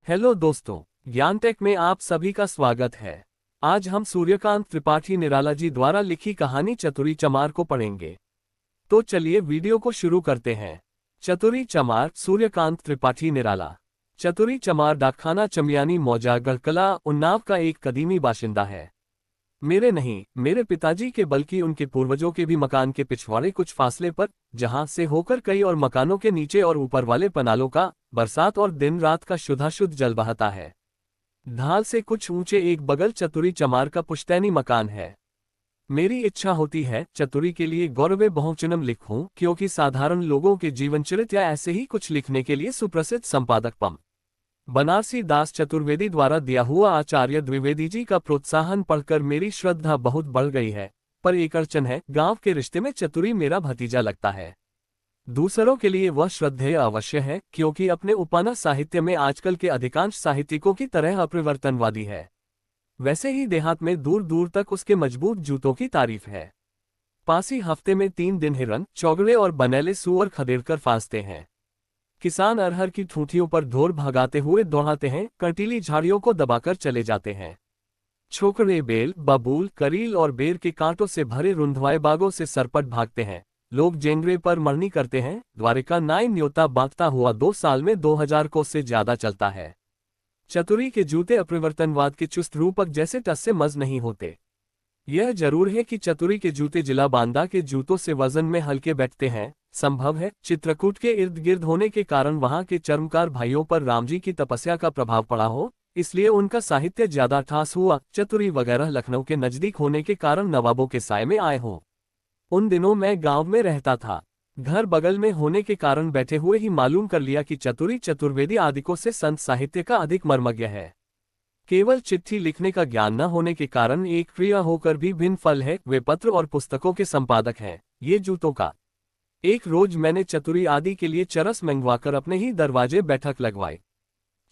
Hello दोस्तों, ज्ञान take में आप सभी का स्वागत है। आज हम सूर्यकांत त्रिपाठी निराला जी द्वारा लिखी कहानी चतुरी चमार को पढ़ेंगे। तो चलिए वीडियो को शुरू करते हैं। चतुरी चमार सूर्यकांत त्रिपाठी निराला। चतुरी चमार डाकखाना चमियानी मौजा गढ़कला उन्नाव का एक कदीमी बाशिंदा है। मेरे नहीं, मेरे पिताजी के बल्कि उनके पूर्वजों के भी मकान के पिछवाड़े कुछ फासले पर, जहां से होकर कई और मकानों के नीचे और ऊपर वाले पनालों का बरसात और दिन रात का शुद्धाशुद्ध जल बहता है। ढाल से कुछ ऊंचे एक बगल चतुरी चमार का पुश्तैनी मकान है। मेरी इच्छा होती है चतुरी के लिए गौरवे बहुवचनम लिखूं, क्योंकि साधारण लोगों के जीवनचरित्र या ऐसे ही कुछ लिखने के लिए सुप्रसिद्ध संपादक पम बनारसी दास चतुर्वेदी द्वारा दिया हुआ आचार्य द्विवेदी जी का प्रोत्साहन पढ़कर मेरी श्रद्धा बहुत बढ़ गई है। पर एक अड़चन है, गांव के रिश्ते में चतुरी मेरा भतीजा लगता है। दूसरों के लिए वह श्रद्धेय अवश्य है, क्योंकि अपने उपन्यास साहित्य में आजकल के अधिकांश साहित्यिकों की तरह अपरिवर्तनवादी है। वैसे ही देहात में दूर दूर तक उसके मजबूत जूतों की तारीफ है। पासी हफ्ते में 3 दिन हिरन, चौगड़े और बनेले सूअर खदेड़कर फांसते हैं। किसान अरहर की ठूठियों पर ढोर भगाते हुए दौड़ाते हैं, कंटीली झाड़ियों को दबाकर चले जाते हैं। छोकरे बेल, बबूल, करील और बेर के कांटों से भरे रुंधवाए बागों से सरपट भागते हैं। लोग जेंगरे पर मरनी करते हैं। द्वारिका नाई न्योता बांटता हुआ 2 साल में 2000 कोस से ज्यादा चलता है। चतुरी के जूते अपरिवर्तनवाद के चुस्त रूपक जैसे टस से मज नहीं होते। यह जरूर है कि चतुरी के जूते जिला बांदा के जूतों से वजन में हल्के बैठते हैं। संभव है चित्रकूट के इर्द गिर्द होने के कारण वहां के चर्मकार भाइयों पर रामजी की तपस्या का प्रभाव पड़ा हो, इसलिए उनका साहित्य ज्यादा ठास हुआ। चतुरी वगैरह लखनऊ के नजदीक होने के कारण नवाबों के साए में आए हों। उन दिनों मैं गांव में रहता था। घर बगल में होने के कारण बैठे हुए ही मालूम कर लिया कि चतुरी चतुर्वेदी आदिकों से संत साहित्य का अधिक मर्मज्ञ है। केवल चिट्ठी लिखने का ज्ञान न होने के कारण एक क्रिया होकर भी भिन्न फल है। वे पत्र और पुस्तकों के संपादक हैं, ये जूतों का। एक रोज मैंने चतुरी आदि के लिए चरस मंगवाकर अपने ही दरवाजे बैठक लगवाई।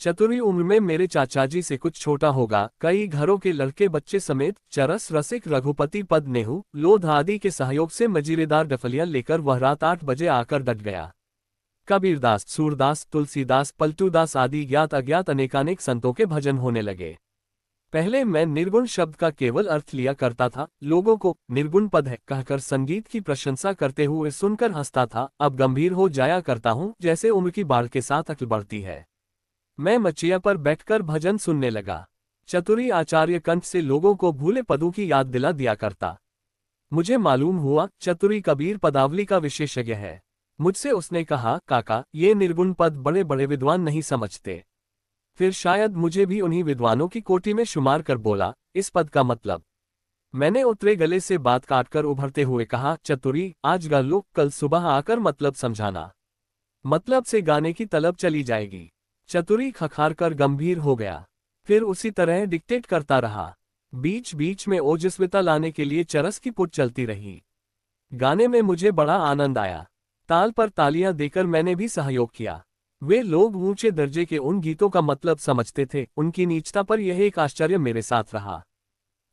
चतुरी उम्र में मेरे चाचाजी से कुछ छोटा होगा। कई घरों के लड़के बच्चे समेत चरस, रसिक, रघुपति, पद, नेहू, लोध आदि के सहयोग से मजीरेदार डफलियां लेकर वह रात 8 बजे आकर डट गया। कबीरदास, सूरदास, तुलसीदास, पलटूदास आदि ज्ञात अज्ञात अनेकानेक संतों के भजन होने लगे। पहले मैं निर्गुण शब्द का केवल अर्थ लिया करता था। लोगों को निर्गुण पद है कहकर संगीत की प्रशंसा करते हुए सुनकर हंसता था। अब गंभीर हो जाया करता हूँ, जैसे उम्र की बाढ़ के साथ अकल बढ़ती है। मैं मचिया पर बैठकर भजन सुनने लगा। चतुरी आचार्य कंठ से लोगों को भूले पदों की याद दिला दिया करता। मुझे मालूम हुआ चतुरी कबीर पदावली का विशेषज्ञ है। मुझसे उसने कहा, काका, ये निर्गुण पद बड़े बड़े विद्वान नहीं समझते। फिर शायद मुझे भी उन्हीं विद्वानों की कोटि में शुमार कर बोला, इस पद का मतलब। मैंने उतरे गले से बात काटकर उभरते हुए कहा, चतुरी, आज गा लो, कल सुबह आकर मतलब समझाना। मतलब से गाने की तलब चली जाएगी। चतुरी खखार कर गंभीर हो गया। फिर उसी तरह डिक्टेट करता रहा। बीच बीच में ओजस्विता लाने के लिए चरस की पुट चलती रही। गाने में मुझे बड़ा आनंद आया। ताल पर तालियां देकर मैंने भी सहयोग किया। वे लोग ऊंचे दर्जे के उन गीतों का मतलब समझते थे। उनकी नीचता पर यह एक आश्चर्य मेरे साथ रहा।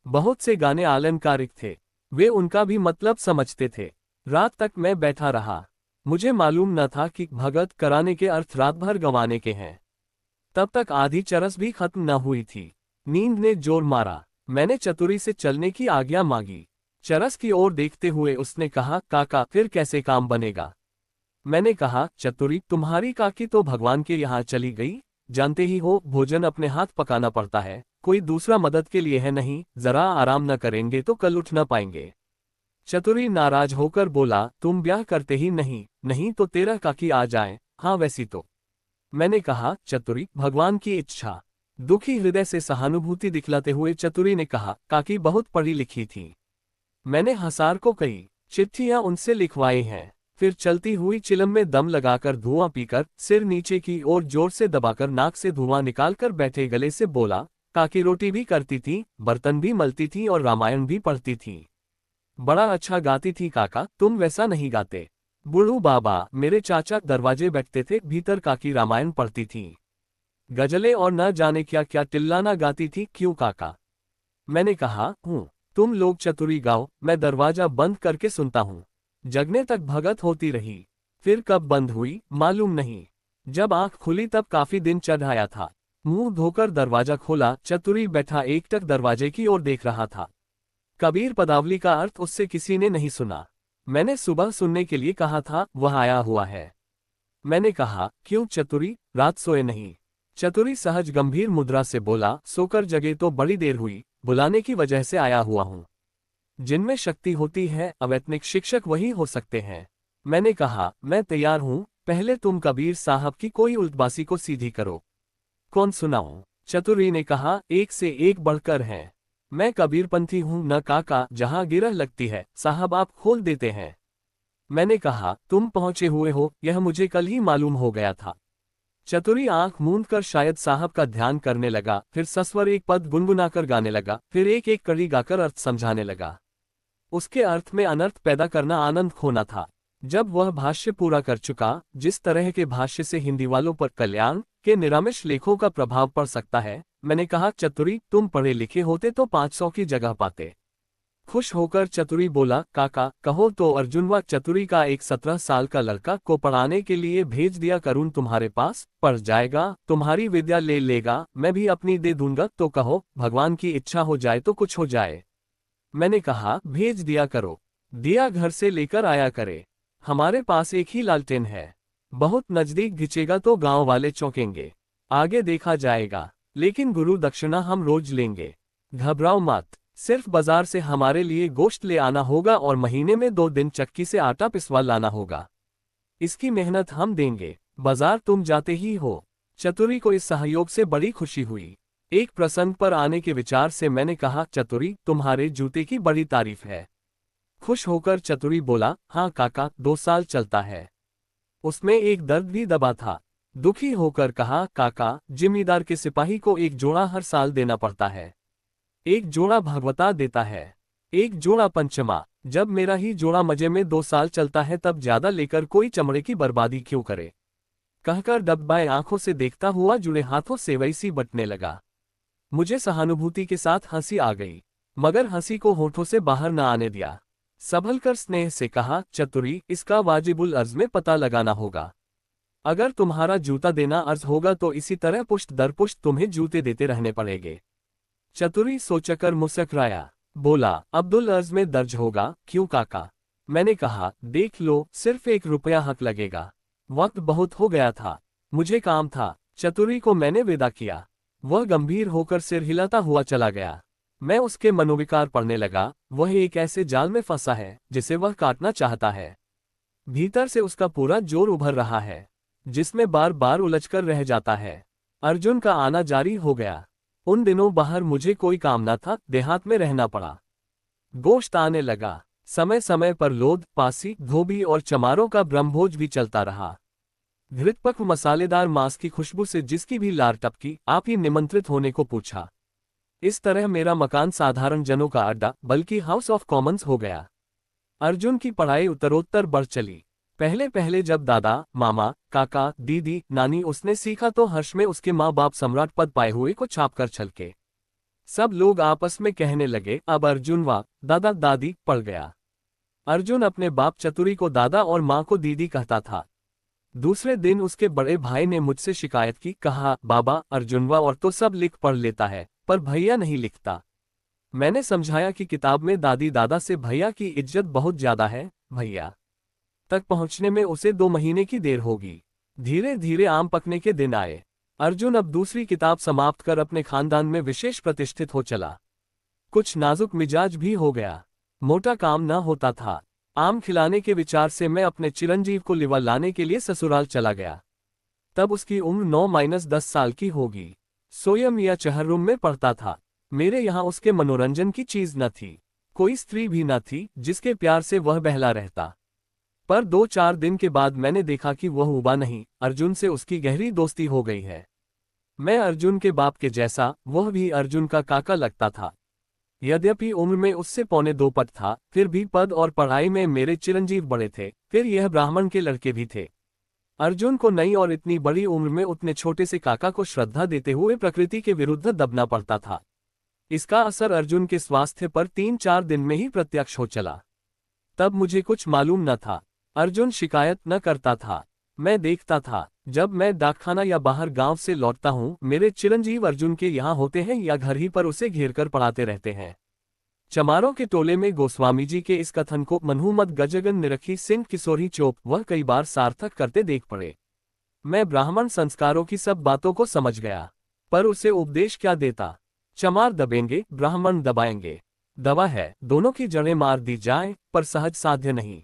बहुत से गाने आलंकारिक थे, वे उनका भी मतलब समझते थे। रात तक मैं बैठा रहा। मुझे मालूम न था कि भगत कराने के अर्थ रात भर गंवाने के हैं। तब तक आधी चरस भी खत्म न हुई थी। नींद ने जोर मारा। मैंने चतुरी से चलने की आज्ञा मांगी। चरस की ओर देखते हुए उसने कहा, काका, फिर कैसे काम बनेगा? मैंने कहा, चतुरी, तुम्हारी काकी तो भगवान के यहाँ चली गई। जानते ही हो, भोजन अपने हाथ पकाना पड़ता है। कोई दूसरा मदद के लिए है नहीं। जरा आराम न करेंगे तो कल उठ न पाएंगे। चतुरी नाराज होकर बोला, तुम ब्याह करते ही नहीं? नहीं तो तेरा काकी आ जाए। हाँ, वैसी तो। मैंने कहा, चतुरी, भगवान की इच्छा। दुखी हृदय से सहानुभूति दिखलाते हुए चतुरी ने कहा, काकी बहुत पढ़ी लिखी थी। मैंने हंसार को कई चिट्ठियां उनसे लिखवाई हैं। फिर चलती हुई चिलम में दम लगाकर धुआं पीकर, सिर नीचे की ओर जोर से दबाकर नाक से धुआं निकालकर बैठे गले से बोला, काकी रोटी भी करती थी, बर्तन भी मलती थी और रामायण भी पढ़ती थी। बड़ा अच्छा गाती थी काका, तुम वैसा नहीं गाते। बुढ़ू बाबा, मेरे चाचा, दरवाजे बैठते थे, भीतर काकी रामायण पढ़ती थी। गजलें और न जाने क्या क्या टिल्लाना गाती थी। क्यों काका? मैंने कहा, हूँ। तुम लोग चतुरी गाओ, मैं दरवाजा बंद करके सुनता हूँ। जगने तक भगत होती रही। फिर कब बंद हुई मालूम नहीं। जब आंख खुली तब काफी दिन चढ़ आया था। मुंह धोकर दरवाजा खोला, चतुरी बैठा एकटक दरवाजे की ओर देख रहा था। कबीर पदावली का अर्थ उससे किसी ने नहीं सुना। मैंने सुबह सुनने के लिए कहा था, वह आया हुआ है। मैंने कहा, क्यों चतुरी, रात सोए नहीं? चतुरी सहज गंभीर मुद्रा से बोला, सोकर जगे तो बड़ी देर हुई, बुलाने की वजह से आया हुआ हूं। जिनमें शक्ति होती है, अवैतनिक शिक्षक वही हो सकते हैं। मैंने कहा, मैं तैयार हूं, पहले तुम कबीर साहब की कोई उल्टबासी को सीधी करो। कौन सुनाऊं? चतुरी ने कहा, एक से एक बढ़कर है। मैं कबीरपंथी हूं न काका, जहां गिरह लगती है साहब आप खोल देते हैं। मैंने कहा, तुम पहुंचे हुए हो, यह मुझे कल ही मालूम हो गया था। चतुरी आंख मूंद कर शायद साहब का ध्यान करने लगा, फिर सस्वर एक पद गुनगुनाकर गाने लगा, फिर एक एक कड़ी गाकर अर्थ समझाने लगा। उसके अर्थ में अनर्थ पैदा करना आनंद खोना था। जब वह भाष्य पूरा कर चुका, जिस तरह के भाष्य से हिंदी वालों पर कल्याण के निरामिष लेखों का प्रभाव पड़ सकता है, मैंने कहा, चतुरी तुम पढ़े लिखे होते तो 500 की जगह पाते। खुश होकर चतुरी बोला, काका कहो तो अर्जुन व चतुरी का एक 17 साल का लड़का को पढ़ाने के लिए भेज दिया करूं तुम्हारे पास, पढ़ जाएगा, तुम्हारी विद्या ले लेगा, मैं भी अपनी दे दूंगा, तो कहो भगवान की इच्छा हो जाए तो कुछ हो जाए। मैंने कहा, भेज दिया करो, दिया घर से लेकर आया करे। हमारे पास एक ही लालटेन है, बहुत नजदीक घिचेगा तो गांव वाले चौंकेंगे, आगे देखा जाएगा, लेकिन गुरु दक्षिणा हम रोज लेंगे, घबराओ मत। सिर्फ बाजार से हमारे लिए गोश्त ले आना होगा और महीने में 2 दिन चक्की से आटा पिसवा लाना होगा। इसकी मेहनत हम देंगे, बाजार तुम जाते ही हो। चतुरी को इस सहयोग से बड़ी खुशी हुई। एक प्रसंग पर आने के विचार से मैंने कहा, चतुरी तुम्हारे जूते की बड़ी तारीफ है। खुश होकर चतुरी बोला, हाँ काका, 2 साल चलता है। उसमें एक दर्द भी दबा था। दुखी होकर कहा, काका जिम्मेदार के सिपाही को एक जोड़ा हर साल देना पड़ता है। एक जोड़ा भगवता देता है, एक जोड़ा पंचमा। जब मेरा ही जोड़ा मजे में 2 साल चलता है तब ज्यादा लेकर कोई चमड़े की बर्बादी क्यों करे? कहकर डब्बाए आंखों से देखता हुआ जुड़े हाथों से वैसी बटने लगा। मुझे सहानुभूति के साथ हंसी आ गई, मगर हंसी को होठों से बाहर न आने दिया। संभल कर स्नेह से कहा, चतुरी इसका वाजिबुल अर्ज में पता लगाना होगा। अगर तुम्हारा जूता देना अर्ज होगा तो इसी तरह पुष्ट दर पुष्ट तुम्हें जूते देते रहने पड़ेंगे। चतुरी सोचकर मुस्कुराया, बोला, अब्दुल अर्ज में दर्ज होगा, क्यों काका? मैंने कहा, देख लो, सिर्फ 1 रुपया हक लगेगा। वक्त बहुत हो गया था, मुझे काम था। चतुरी को मैंने विदा किया। वह गंभीर होकर सिर हिलाता हुआ चला गया। मैं उसके मनोविकार पढ़ने लगा। वह एक ऐसे जाल में फंसा है जिसे वह काटना चाहता है। भीतर से उसका पूरा जोर उभर रहा है, जिसमें बार बार उलझकर रह जाता है। अर्जुन का आना जारी हो गया। उन दिनों बाहर मुझे कोई काम न था, देहात में रहना पड़ा। गोश्त आने लगा। समय समय पर लोद, पासी, धोबी और चमारों का ब्रह्मभोज भी चलता रहा। घृतपक्व मसालेदार मांस की खुशबू से जिसकी भी लार टपकी, आप ही निमंत्रित होने को पूछा। इस तरह मेरा मकान साधारण जनों का अड्डा बल्कि हाउस ऑफ कॉमन्स हो गया। अर्जुन की पढ़ाई उत्तरोत्तर बढ़ चली। पहले पहले जब दादा, मामा, काका, दीदी, नानी उसने सीखा तो हर्ष में उसके माँ बाप सम्राट पद पाए हुए को छापकर छलके। सब लोग आपस में कहने लगे, अब अर्जुन वा दादा दादी पड़ गया। अर्जुन अपने बाप चतुरी को दादा और माँ को दीदी कहता था। दूसरे दिन उसके बड़े भाई ने मुझसे शिकायत की, कहा, बाबा अर्जुनवा और तो सब लिख पढ़ लेता है, पर भैया नहीं लिखता। मैंने समझाया कि किताब में दादी दादा से भैया की इज्जत बहुत ज्यादा है, भैया तक पहुंचने में उसे 2 महीने की देर होगी। धीरे धीरे आम पकने के दिन आए। अर्जुन अब दूसरी किताब समाप्त कर अपने खानदान में विशेष प्रतिष्ठित हो चला। कुछ नाजुक मिजाज भी हो गया। मोटा काम न होता था। आम खिलाने के विचार से मैं अपने चिरंजीव को लिवा लाने के लिए ससुराल चला गया। तब उसकी उम्र 9-10 साल की होगी। सोयम या चहर्रूम में पढ़ता था। मेरे यहाँ उसके मनोरंजन की चीज न थी। कोई स्त्री भी न थी जिसके प्यार से वह बहला रहता। पर 2-4 दिन के बाद मैंने देखा कि वह उबा नहीं, अर्जुन से उसकी गहरी दोस्ती हो गई है। मैं अर्जुन के बाप के जैसा, वह भी अर्जुन का काका लगता था। यद्यपि उम्र में उससे 1.25 पद था, फिर भी पद और पढ़ाई में मेरे चिरंजीव बड़े थे। फिर यह ब्राह्मण के लड़के भी थे। अर्जुन को नई और इतनी बड़ी उम्र में उतने छोटे से काका को श्रद्धा देते हुए प्रकृति के विरुद्ध दबना पड़ता था। इसका असर अर्जुन के स्वास्थ्य पर 3-4 दिन में ही प्रत्यक्ष हो चला। तब मुझे कुछ मालूम न था। अर्जुन शिकायत न करता था। मैं देखता था, जब मैं डाकखाना या बाहर गांव से लौटता हूं, मेरे चिरंजीव अर्जुन के यहाँ होते हैं या घर ही पर उसे घेरकर पढ़ाते रहते हैं। चमारों के टोले में गोस्वामी जी के इस कथन को मनहूमत गजगन निरखी सिंह किशोरी चोप वह कई बार सार्थक करते देख पड़े। मैं ब्राह्मण संस्कारों की सब बातों को समझ गया, पर उसे उपदेश क्या देता। चमार दबेंगे, ब्राह्मण दबाएंगे। दवा है, दोनों की जड़ें मार दी जाए, पर सहज साध्य नहीं।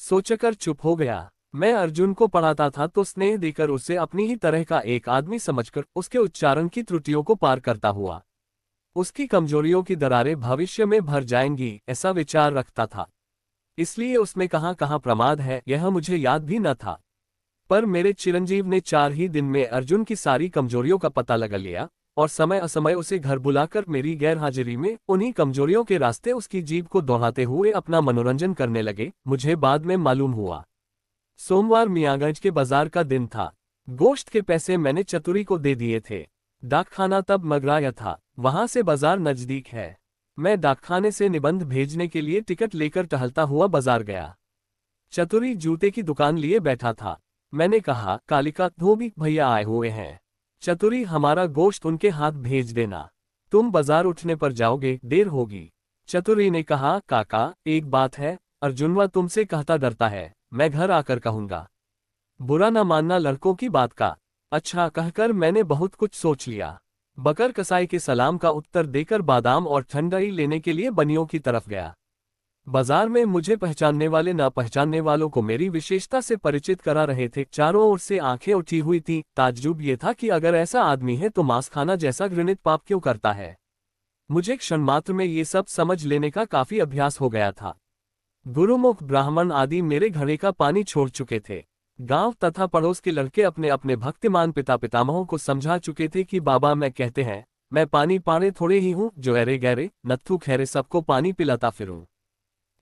सोचकर चुप हो गया। मैं अर्जुन को पढ़ाता था तो स्नेह देकर उसे अपनी ही तरह का एक आदमी समझकर उसके उच्चारण की त्रुटियों को पार करता हुआ। उसकी कमजोरियों की दरारें भविष्य में भर जाएंगी, ऐसा विचार रखता था। इसलिए उसमें कहाँ कहाँ प्रमाद है यह मुझे याद भी न था। पर मेरे चिरंजीव ने 4 ही दिन में अर्जुन की सारी कमजोरियों का पता लगा लिया और समय असमय उसे घर बुलाकर मेरी गैरहाजिरी में उन्हीं कमजोरियों के रास्ते उसकी जीभ को दोहराते हुए अपना मनोरंजन करने लगे। मुझे बाद में मालूम हुआ, सोमवार मियाँगंज के बाजार का दिन था। गोश्त के पैसे मैंने चतुरी को दे दिए थे। डाकखाना तब मगराया था, वहां से बाजार नजदीक है। मैं डाकखाने से निबंध भेजने के लिए टिकट लेकर टहलता हुआ बाजार गया। चतुरी जूते की दुकान लिए बैठा था। मैंने कहा, कालिका धोबी भैया आए हुए हैं। चतुरी, हमारा गोश्त उनके हाथ भेज देना। तुम बाजार उठने पर जाओगे, देर होगी। चतुरी ने कहा, काका एक बात है, अर्जुनवा तुमसे कहता डरता है, मैं घर आकर कहूंगा। बुरा न मानना लड़कों की बात का। अच्छा कहकर मैंने बहुत कुछ सोच लिया। बकर कसाई के सलाम का उत्तर देकर बादाम और ठंडाई लेने के लिए बनियों की तरफ गया। बाजार में मुझे पहचानने वाले न पहचानने वालों को मेरी विशेषता से परिचित करा रहे थे। चारों ओर से आंखें उठी हुई थीं। ताज्जुब ये था कि अगर ऐसा आदमी है तो मांस खाना जैसा घृणित पाप क्यों करता है। मुझे क्षण मात्र में ये सब समझ लेने का काफी अभ्यास हो गया था। गुरुमुख ब्राह्मण आदि मेरे घड़े का पानी छोड़ चुके थे। गांव तथा पड़ोस के लड़के अपने अपने भक्तिमान पिता पितामहों को समझा चुके थे कि बाबा मैं कहते हैं, मैं पानी पाने थोड़े ही हूँ जो ऐरे गहरे नत्थु खैरे सबको पानी पिलाता फिरूं।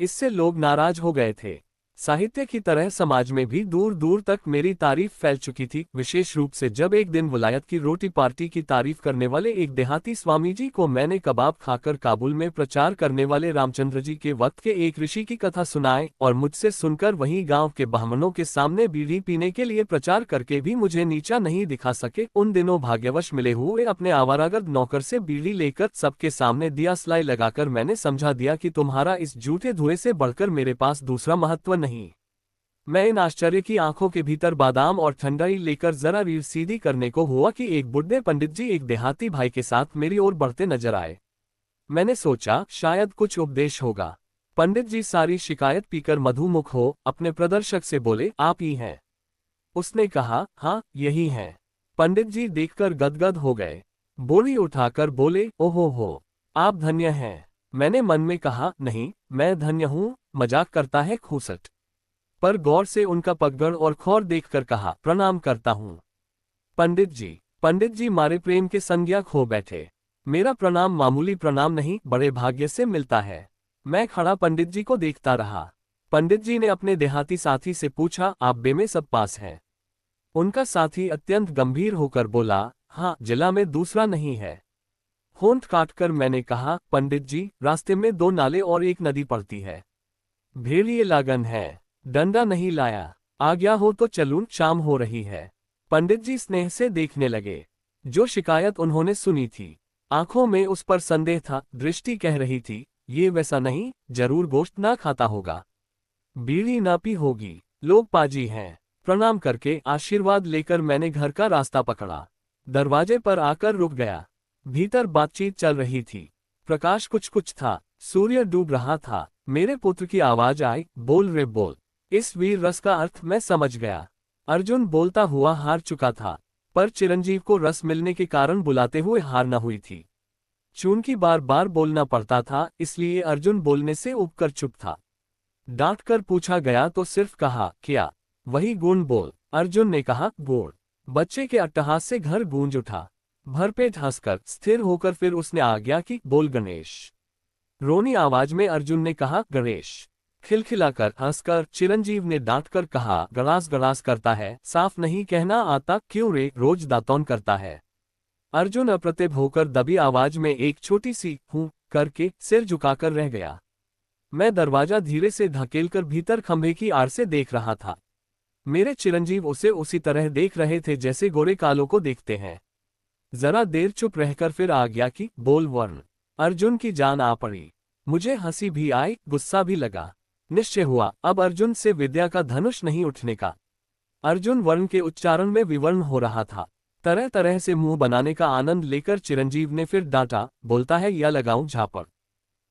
इससे लोग नाराज हो गए थे। साहित्य की तरह समाज में भी दूर दूर तक मेरी तारीफ फैल चुकी थी, विशेष रूप से जब एक दिन विलायत की रोटी पार्टी की तारीफ करने वाले एक देहाती स्वामी जी को मैंने कबाब खाकर काबुल में प्रचार करने वाले रामचंद्र जी के वक्त के एक ऋषि की कथा सुनाए और मुझसे सुनकर वहीं गांव के ब्राह्मणों के सामने बीड़ी पीने के लिए प्रचार करके भी मुझे नीचा नहीं दिखा सके। उन दिनों भाग्यवश मिले हुए अपने आवारागर्द नौकर से बीड़ी लेकर सबके सामने दिया सलाई लगाकर मैंने समझा दिया कि तुम्हारा इस झूठे धुएं से बढ़कर मेरे पास दूसरा महत्व नहीं। मैं इन आश्चर्य की आंखों के भीतर बादाम और ठंडाई लेकर जरा रीढ़ सीधी करने को हुआ कि एक बुढ़े पंडित जी एक देहाती भाई के साथ मेरी ओर बढ़ते नजर आए। मैंने सोचा शायद कुछ उपदेश होगा। पंडित जी सारी शिकायत पीकर मधुमुख हो अपने प्रदर्शक से बोले, आप ही हैं। उसने कहा, हाँ यही हैं। पंडित जी देखकर गदगद हो गए। बोली उठाकर बोले, ओहो हो, आप धन्य हैं। मैंने मन में कहा, नहीं मैं धन्य हूँ, मजाक करता है खूसट। पर गौर से उनका पगड़ और खौर देखकर कहा, प्रणाम करता हूँ पंडित जी। पंडित जी मारे प्रेम के संज्ञा खो बैठे। मेरा प्रणाम मामूली प्रणाम नहीं, बड़े भाग्य से मिलता है। मैं खड़ा पंडित जी को देखता रहा। पंडित जी ने अपने देहाती साथी से पूछा, आप बे में सब पास हैं? उनका साथी अत्यंत गंभीर होकर बोला, हाँ जिला में दूसरा नहीं है। होंठ काटकर मैंने कहा, पंडित जी रास्ते में 2 नाले और एक नदी पड़ती है। भेड़िए लागन है, डंडा नहीं लाया, आ गया हो तो चलूं, शाम हो रही है। पंडित जी स्नेह से देखने लगे। जो शिकायत उन्होंने सुनी थी, आंखों में उस पर संदेह था। दृष्टि कह रही थी, ये वैसा नहीं, जरूर गोश्त ना खाता होगा, बीड़ी ना पी होगी, लोग पाजी हैं। प्रणाम करके आशीर्वाद लेकर मैंने घर का रास्ता पकड़ा। दरवाजे पर आकर रुक गया। भीतर बातचीत चल रही थी। प्रकाश कुछ कुछ था, सूर्य डूब रहा था। मेरे पुत्र की आवाज आई, बोल रे बोल। इस वीर रस का अर्थ मैं समझ गया। अर्जुन बोलता हुआ हार चुका था, पर चिरंजीव को रस मिलने के कारण बुलाते हुए हार न हुई थी। चूंकि बार बार बोलना पड़ता था, इसलिए अर्जुन बोलने से उबकर चुप था। डांट कर पूछा गया तो सिर्फ कहा, क्या? वही गुण बोल। अर्जुन ने कहा, गुण। बच्चे के अट्टहास से घर गूंज उठा। भरपेट हंसकर स्थिर होकर फिर उसने आज्ञा की, बोल गणेश। रोनी आवाज में अर्जुन ने कहा, गणेश। खिलखिलाकर हंसकर चिरंजीव ने डांटकर कहा, गड़ास गड़ास करता है, साफ नहीं कहना आता क्यों रे, रोज दातौन करता है। अर्जुन अप्रतिभ होकर दबी आवाज में एक छोटी सी हूं करके सिर झुकाकर रह गया। मैं दरवाजा धीरे से धकेलकर भीतर खंभे की आड़ से देख रहा था। मेरे चिरंजीव उसे उसी तरह देख रहे थे जैसे गोरे कालों को देखते हैं। जरा देर चुप रहकर फिर आ गया कि बोल वर्ण। अर्जुन की जान आ पड़ी। मुझे हंसी भी आई, गुस्सा भी लगा। निश्चय हुआ अब अर्जुन से विद्या का धनुष नहीं उठने का। अर्जुन वर्ण के उच्चारण में विवर्ण हो रहा था। तरह तरह से मुंह बनाने का आनंद लेकर चिरंजीव ने फिर डांटा, बोलता है या लगाऊं झापड़।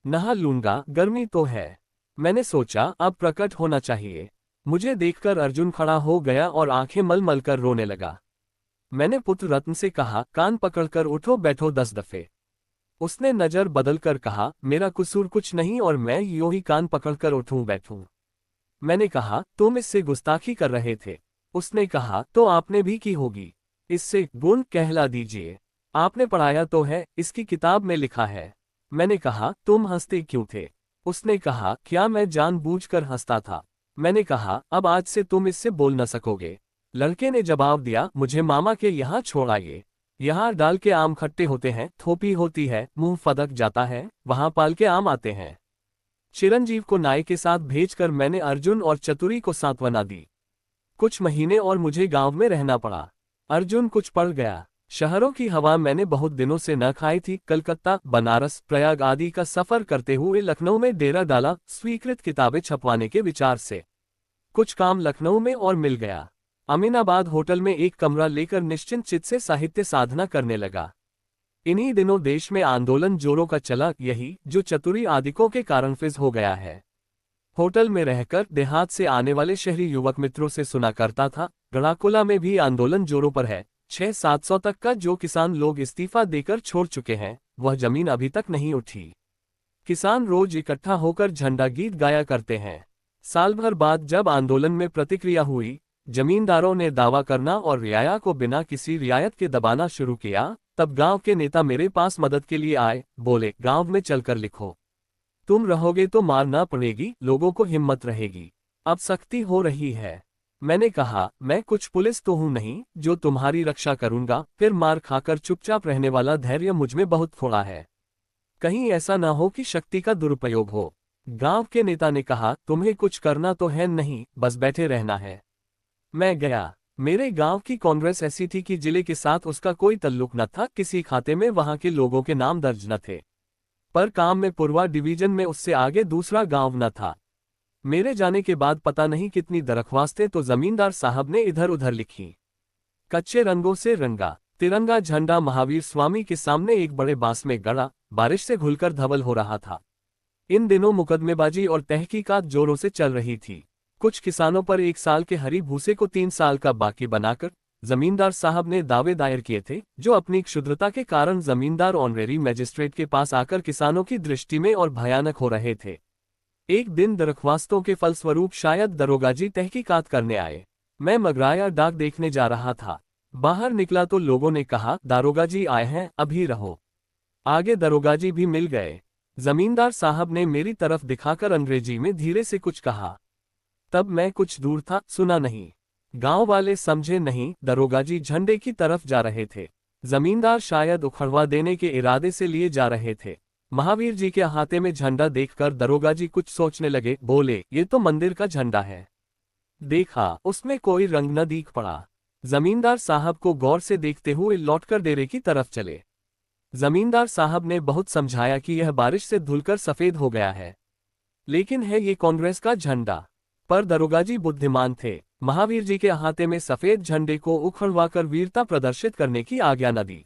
नहा लूंगा, गर्मी तो है। मैंने सोचा अब प्रकट होना चाहिए। मुझे देखकर अर्जुन खड़ा हो गया और आंखें मल मल कर रोने लगा। मैंने पुत्र रत्न से कहा, कान पकड़कर उठो बैठो 10 दफे। उसने नजर बदलकर कहा, मेरा कसूर कुछ नहीं और मैं यूं ही कान पकड़कर उठूं बैठूं। मैंने कहा, तुम इससे गुस्ताखी कर रहे थे। उसने कहा, तो आपने भी की होगी। इससे गुण कहला दीजिए। आपने पढ़ाया तो है, इसकी किताब में लिखा है। मैंने कहा, तुम हंसते क्यों थे? उसने कहा, क्या मैं जानबूझकर हंसता था? मैंने कहा, अब आज से तुम इससे बोल न सकोगे। लड़के ने जवाब दिया, मुझे मामा के यहाँ छोड़ आइए। यहाँ डाल के आम खट्टे होते हैं, थोपी होती है, मुंह फदक जाता है, वहां पाल के आम आते हैं। चिरंजीव को नाई के साथ भेजकर मैंने अर्जुन और चतुरी को सांत्वना दी। कुछ महीने और मुझे गांव में रहना पड़ा। अर्जुन कुछ पड़ गया। शहरों की हवा मैंने बहुत दिनों से न खाई थी। कलकत्ता, बनारस, प्रयाग आदि का सफर करते हुए लखनऊ में डेरा डाला, स्वीकृत किताबें छपवाने के विचार से। कुछ काम लखनऊ में और मिल गया। अमीनाबाद होटल में एक कमरा लेकर निश्चिंत चित्त से साहित्य साधना करने लगा। इन्हीं दिनों देश में आंदोलन जोरों का चला, यही जो चतुरी आदिकों के कारण फिज हो गया है। होटल में रहकर देहात से आने वाले शहरी युवक मित्रों से सुना करता था, गढ़ाकुला में भी आंदोलन जोरों पर है। 600-700 तक का जो किसान लोग इस्तीफा देकर छोड़ चुके हैं, वह जमीन अभी तक नहीं उठी। किसान रोज इकट्ठा होकर झंडा गीत गाया करते हैं। साल भर बाद जब आंदोलन में प्रतिक्रिया हुई, जमींदारों ने दावा करना और रियाया को बिना किसी रियायत के दबाना शुरू किया, तब गांव के नेता मेरे पास मदद के लिए आए। बोले, गांव में चलकर लिखो। तुम रहोगे तो मार ना पड़ेगी, लोगों को हिम्मत रहेगी। अब सख्ती हो रही है। मैंने कहा, मैं कुछ पुलिस तो हूं नहीं जो तुम्हारी रक्षा करूंगा। फिर मार खाकर चुपचाप रहने वाला धैर्य मुझमें बहुत थोड़ा है। कहीं ऐसा ना हो कि शक्ति का दुरुपयोग हो। गांव के नेता ने कहा, तुम्हें कुछ करना तो है नहीं, बस बैठे रहना है। मैं गया। मेरे गांव की कांग्रेस ऐसी थी कि जिले के साथ उसका कोई तल्लुक न था। किसी खाते में वहां के लोगों के नाम दर्ज न थे। पर काम में पूर्वा डिवीजन में उससे आगे दूसरा गांव न था। मेरे जाने के बाद पता नहीं कितनी दरख्वास्तें तो जमींदार साहब ने इधर उधर लिखी। कच्चे रंगों से रंगा तिरंगा झंडा महावीर स्वामी के सामने एक बड़े बांस में गड़ा, बारिश से घुलकर धवल हो रहा था। इन दिनों मुकदमेबाजी और तहकीकात जोरों से चल रही थी। कुछ किसानों पर 1 साल के हरी भूसे को 3 साल का बाकी बनाकर जमींदार साहब ने दावे दायर किए थे, जो अपनी क्षुद्रता के कारण जमींदार ऑनरेरी मजिस्ट्रेट के पास आकर किसानों की दृष्टि में और भयानक हो रहे थे। एक दिन दरख्वास्तों के फलस्वरूप शायद दरोगाजी तहकीकात करने आए। मैं मगराया डाक देखने जा रहा था। बाहर निकला तो लोगों ने कहा, दारोगाजी आए हैं, अभी रहो। आगे दरोगाजी भी मिल गए। जमींदार साहब ने मेरी तरफ दिखाकर अंग्रेजी में धीरे से कुछ कहा। तब मैं कुछ दूर था, सुना नहीं। गांव वाले समझे नहीं। दरोगाजी झंडे की तरफ जा रहे थे। जमींदार शायद उखड़वा देने के इरादे से लिए जा रहे थे। महावीर जी के हाथे में झंडा देखकर दरोगाजी कुछ सोचने लगे। बोले, ये तो मंदिर का झंडा है। देखा, उसमें कोई रंग न दिख पड़ा। जमींदार साहब को गौर से देखते हुए लौटकर डेरे की तरफ चले। जमींदार साहब ने बहुत समझाया कि यह बारिश से धुलकर सफेद हो गया है, लेकिन है ये कांग्रेस का झंडा। पर दरोगाजी बुद्धिमान थे। महावीर जी के हाथे में सफेद झंडे को उखड़वाकर वीरता प्रदर्शित करने की आज्ञा न दी।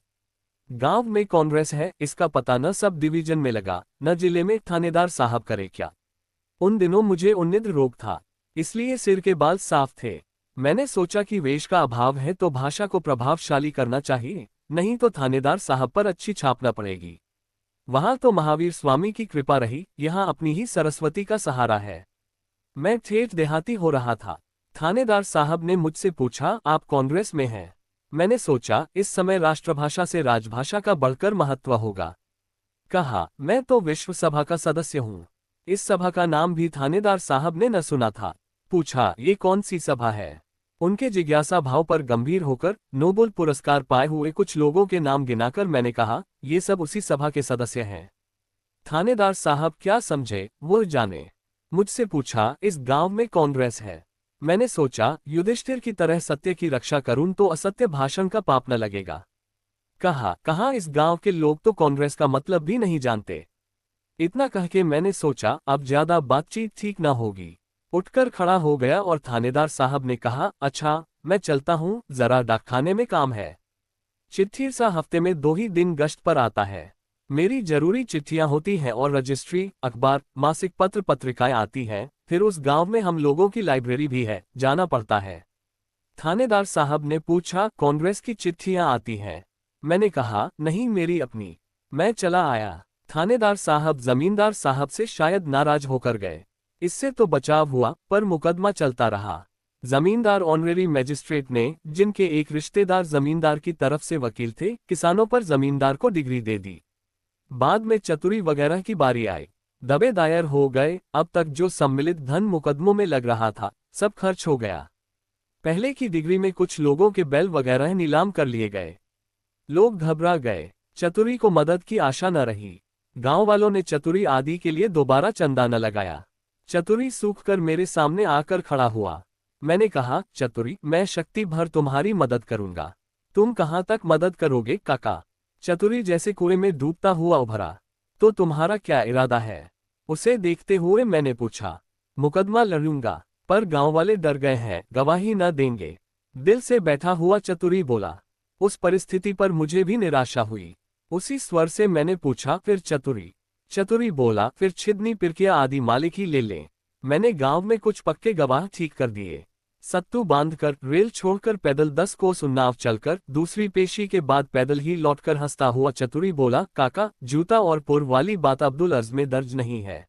गांव में कांग्रेस है, इसका पता न सब डिवीजन में लगा, न जिले में। थानेदार साहब करे क्या? उन दिनों मुझे उन्निद्र रोग था, इसलिए सिर के बाल साफ थे। मैंने सोचा कि वेश का अभाव है तो भाषा को प्रभावशाली करना चाहिए, नहीं तो थानेदार साहब पर अच्छी छाप न पड़ेगी। वहां तो महावीर स्वामी की कृपा रही, यहाँ अपनी ही सरस्वती का सहारा है। मैं ठेठ देहाती हो रहा था। थानेदार साहब ने मुझसे पूछा, आप कांग्रेस में हैं? मैंने सोचा इस समय राष्ट्रभाषा से राजभाषा का बढ़कर महत्व होगा। कहा, मैं तो विश्व सभा का सदस्य हूँ। इस सभा का नाम भी थानेदार साहब ने न सुना था। पूछा, ये कौन सी सभा है? उनके जिज्ञासा भाव पर गंभीर होकर नोबेल पुरस्कार पाए हुए कुछ लोगों के नाम गिनाकर मैंने कहा, ये सब उसी सभा के सदस्य हैं। थानेदार साहब क्या समझे वो जाने। मुझसे पूछा, इस गांव में कांग्रेस है? मैंने सोचा युधिष्ठिर की तरह सत्य की रक्षा करूं तो असत्य भाषण का पाप न लगेगा। कहा इस गांव के लोग तो कांग्रेस का मतलब भी नहीं जानते। इतना कह के मैंने सोचा अब ज्यादा बातचीत ठीक ना होगी। उठकर खड़ा हो गया और थानेदार साहब ने कहा, अच्छा मैं चलता हूँ, जरा डाकखाने में काम है। चिट्ठी सा हफ्ते में 2 ही दिन गश्त पर आता है। मेरी जरूरी चिट्ठियां होती हैं और रजिस्ट्री, अखबार, मासिक पत्र पत्रिकाएं आती हैं। फिर उस गांव में हम लोगों की लाइब्रेरी भी है, जाना पड़ता है। थानेदार साहब ने पूछा, कांग्रेस की चिट्ठियां आती हैं? मैंने कहा, नहीं मेरी अपनी। मैं चला आया। थानेदार साहब जमींदार साहब से शायद नाराज होकर गए। इससे तो बचाव हुआ, पर मुकदमा चलता रहा। जमींदार ऑनरेरी मजिस्ट्रेट ने, जिनके एक रिश्तेदार जमींदार की तरफ से वकील थे, किसानों पर जमींदार को डिग्री दे दी। बाद में चतुरी वगैरह की बारी आई। दबे दायर हो गए। अब तक जो सम्मिलित धन मुकदमों में लग रहा था, सब खर्च हो गया। पहले की डिग्री में कुछ लोगों के बैल वगैरह नीलाम कर लिए गए। लोग घबरा गए। चतुरी को मदद की आशा न रही। गांव वालों ने चतुरी आदि के लिए दोबारा चंदा न लगाया। चतुरी सूख कर मेरे सामने आकर खड़ा हुआ। मैंने कहा, चतुरी मैं शक्ति भर तुम्हारी मदद करूंगा। तुम कहां तक मदद करोगे काका? चतुरी जैसे कुएं में डूबता हुआ उभरा। तो तुम्हारा क्या इरादा है? उसे देखते हुए मैंने पूछा। मुकदमा लड़ूंगा, पर गांव वाले डर गए हैं, गवाही न देंगे। दिल से बैठा हुआ चतुरी बोला। उस परिस्थिति पर मुझे भी निराशा हुई। उसी स्वर से मैंने पूछा, फिर चतुरी? चतुरी बोला, फिर छिदनी पिरकिया आदि मालिक ही ले लें। मैंने गांव में कुछ पक्के गवाह ठीक कर दिए। सत्तू बांधकर, रेल छोड़कर पैदल 10 कोस उन्नाव चलकर, दूसरी पेशी के बाद पैदल ही लौटकर हंसता हुआ चतुरी बोला, काका जूता और पुर वाली बात अब्दुल अर्ज में दर्ज नहीं है।